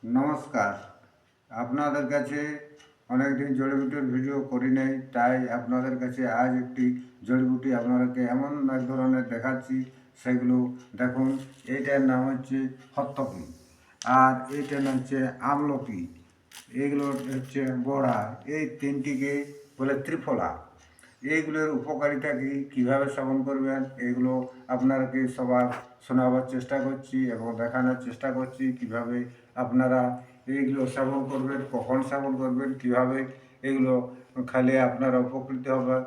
নমস্কার। আপনাদের কাছে অনেকদিন জড়িবুটির ভিডিও করি নাই, তাই আপনাদের কাছে আজ একটি জড়িবুটি আপনাদেরকে এমন এক ধরনের দেখাচ্ছি, সেগুলো দেখুন। এইটার নাম হচ্ছে হত্তকি, আর এইটার নাম হচ্ছে আমলকি, এইগুলো হচ্ছে বড়া। এই তিনটিকে বলে ত্রিফলা। এইগুলোর উপকারিতা কী, কীভাবে সেবন করবেন, এগুলো আপনাকে সবার শোনাবার চেষ্টা করছি এবং দেখানোর চেষ্টা করছি কিভাবে আপনারা এইগুলো সেবন করবেন, কখন সেবন করবেন, কিভাবে এগুলো খেলে আপনারা উপকৃত হবে।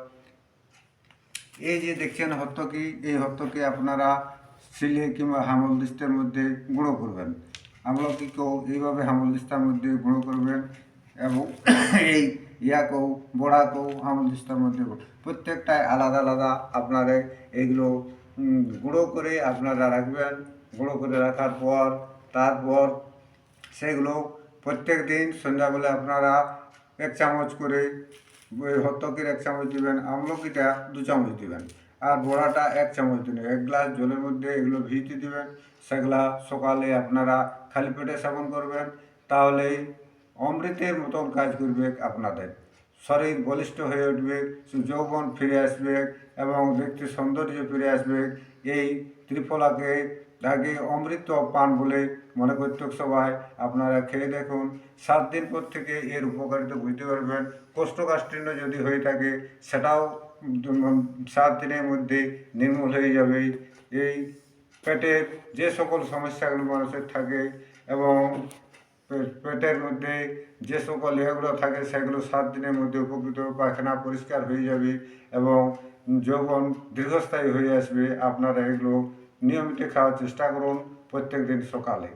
এই যে দেখছেন হত্তকি, এই হত্তকি আপনারা শিলে কিংবা হামলদিস্তার মধ্যে গুঁড়ো করবেন। আমলকিকেও এইভাবে হামলদিস্তার মধ্যে গুঁড়ো করবেন এবং এই ইয়াকেও বড়াকেও হামলদিস্তার মধ্যে প্রত্যেকটাই আলাদা আলাদা আপনারা এইগুলো গুঁড়ো করে আপনারা রাখবেন। গুঁড়ো করে রাখার পর তারপর সেগুলো প্রত্যেক দিন সন্ধ্যাবেলা আপনারা 1 চামচ করে, ওই হত্তকির 1 চামচ দিবেন, আমলকিটা 2 চামচ দিবেন, আর বড়াটা 1 চামচ দিবেন। 1 গ্লাস জলের মধ্যে এগুলো ভিজিয়ে দিবেন। সেগুলা সকালে আপনারা খালি পেটে সেবন করবেন, তাহলেই অমৃতের মতন কাজ করবে। আপনাদের শরীর বলিষ্ঠ হয়ে উঠবে, যৌবন ফিরে আসবে এবং দেখতে সৌন্দর্য ফিরে আসবে। এই ত্রিফলাকে আগে অমৃত পান বলে মনে করত সবাই। আপনারা খেয়ে দেখুন, 7 দিন পর থেকে এর উপকারিতা বুঝতে পারবেন। কোষ্ঠকাঠিন্য যদি হয়ে থাকে সেটাও 7 দিনের মধ্যে নির্মূল হয়ে যাবে। এই পেটের যে সকল সমস্যাগুলো মানুষের থাকে এবং পেটের মধ্যে যে সকল ইয়েগুলো থাকে সেগুলো 7 দিনের মধ্যে উপকৃত, পায়খানা পরিষ্কার হয়ে যাবে এবং যৌবন দীর্ঘস্থায়ী হয়ে আসবে। আপনারা এগুলো নিয়মিত খাওয়ার চেষ্টা করুন প্রত্যেক দিন সকালে।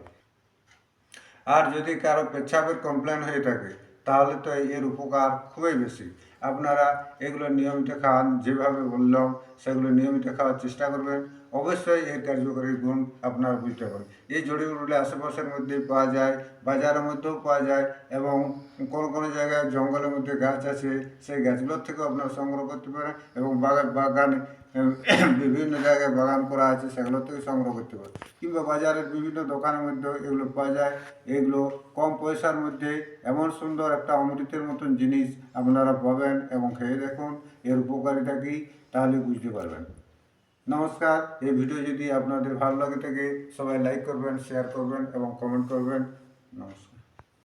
আর যদি কারো পেচ্ছাপের কমপ্লেন হয়ে থাকে তাহলে তো এর উপকার খুবই বেশি। আপনারা এগুলো নিয়মিত খান, যেভাবে বললাম সেগুলো নিয়মিত খাওয়ার চেষ্টা করবেন। অবশ্যই এর কার্যকরী গুণ আপনারা বুঝতে পারবেন। এই জড়িবুটি আশেপাশের মধ্যে পাওয়া যায়, বাজারের মধ্যেও পাওয়া যায় এবং কোনো কোনো জায়গায় জঙ্গলের মধ্যে গাছ আছে, সেই গাছগুলোর থেকেও আপনারা সংগ্রহ করতে পারেন এবং বাগানে বিভিন্ন জায়গায় বাগান করা আছে সেগুলো থেকে সংগ্রহ করতে পারেন, কিংবা বাজারের বিভিন্ন দোকানের মধ্যেও এগুলো পাওয়া যায়। এগুলো কম পয়সার মধ্যে এমন সুন্দর একটা অমৃতের মতন জিনিস আপনারা পাবেন এবং খেয়ে দেখুন এর উপকারিতা কী, তাহলে বুঝতে পারবেন। নমস্কার। এই ভিডিও যদি আপনাদের ভালো লাগে থাকে সবাই লাইক করবেন, শেয়ার করবেন এবং কমেন্ট করবেন। নমস্কার।